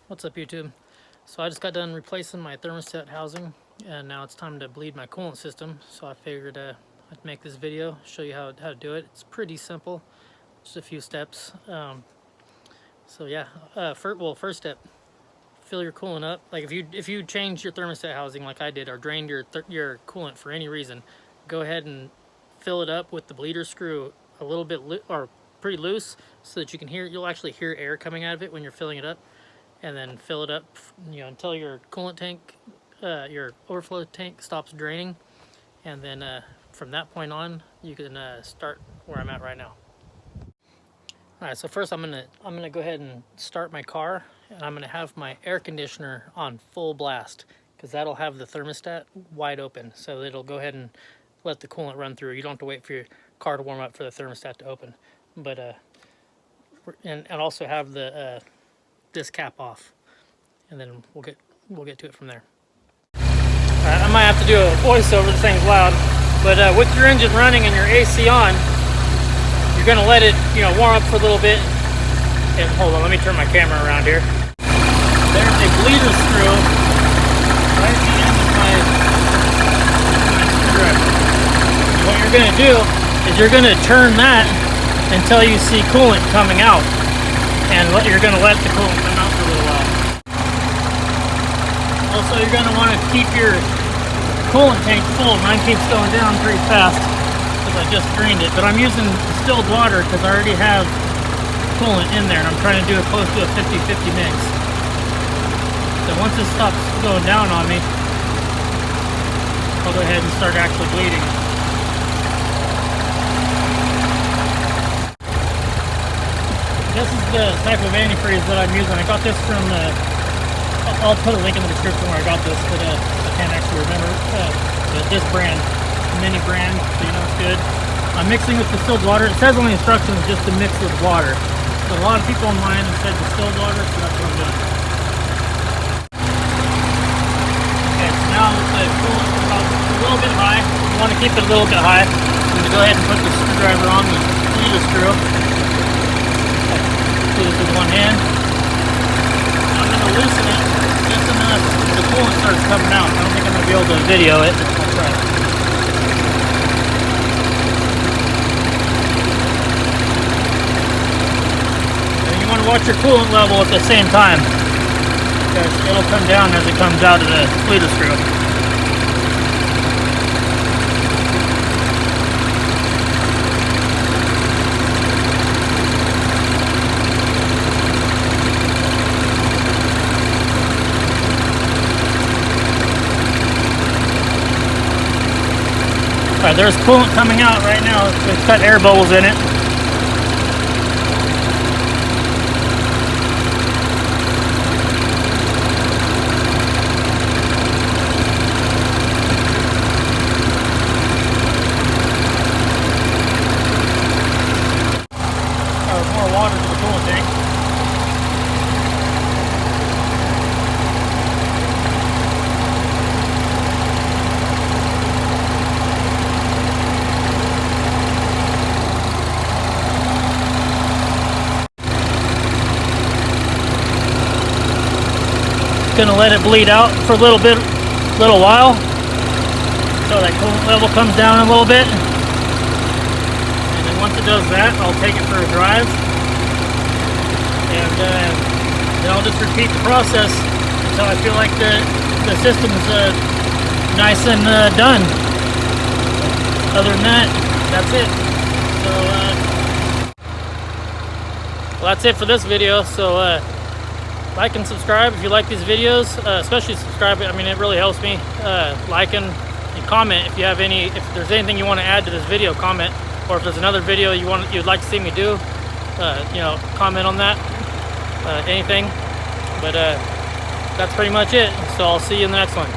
What's up, YouTube? So I just got done replacing my thermostat housing, and now it's time to bleed my coolant system. So I figured I'd make this video, show you how to do it. It's pretty simple, just a few steps. So yeah, first step, fill your coolant up. Like if you change your thermostat housing like I did, or drained your coolant for any reason, go ahead and fill it up with the bleeder screw a little bit or pretty loose, so that you'll actually hear air coming out of it when you're filling it up. And then fill it up, until your coolant tank, your overflow tank stops draining, and then from that point on, you can start where I'm at right now. All right, so first I'm gonna go ahead and start my car, and I'm gonna have my air conditioner on full blast, because that'll have the thermostat wide open, so it'll go ahead and let the coolant run through. You don't have to wait for your car to warm up for the thermostat to open, but and also have the this cap off, and then we'll get to it from there. Alright, I might have to do a voiceover, this thing's loud, but with your engine running and your AC on, you're gonna let it warm up for a little bit. And hold on, let me turn my camera around here. There's a bleeder screw right at the end of my screwdriver. What you're gonna do is you're gonna turn that until you see coolant coming out. And you're going to let the coolant come out for a little while. Also, you're going to want to keep your coolant tank full. Mine keeps going down pretty fast because I just drained it. But I'm using distilled water because I already have coolant in there, and I'm trying to do it close to a 50-50 mix. So once this stops going down on me, I'll go ahead and start actually bleeding. This is the type of antifreeze that I'm using. I got this from, I'll put a link in the description where I got this, but I can't actually remember this brand, Mini brand, so you know it's good. I'm mixing with distilled water. It says on the instructions just to mix with water. So a lot of people online have said distilled water, so that's what I'm doing. Okay, so now the coolant is a little bit high. You want to keep it a little bit high. I'm going to go ahead and put the screwdriver on the bleeder screw. Do this with one hand. I'm going to loosen it just enough the coolant starts coming out. I don't think I'm going to be able to video it. I'll try. And you want to watch your coolant level at the same time, because it'll come down as it comes out of the bleeder screw. Alright, there's coolant coming out right now. It's got air bubbles in it. More water to the coolant tank. Gonna let it bleed out for a little while, so that coolant level comes down a little bit. And then once it does that, I'll take it for a drive, and then I'll just repeat the process until I feel like the system's nice and done. Other than that, that's it. So well, that's it for this video. So like and subscribe if you like these videos, especially subscribe. I mean, it really helps me. Like and comment if you have if there's anything you want to add to this video, comment. Or if there's another video you'd like to see me do, comment on that. Anything. But that's pretty much it. So I'll see you in the next one.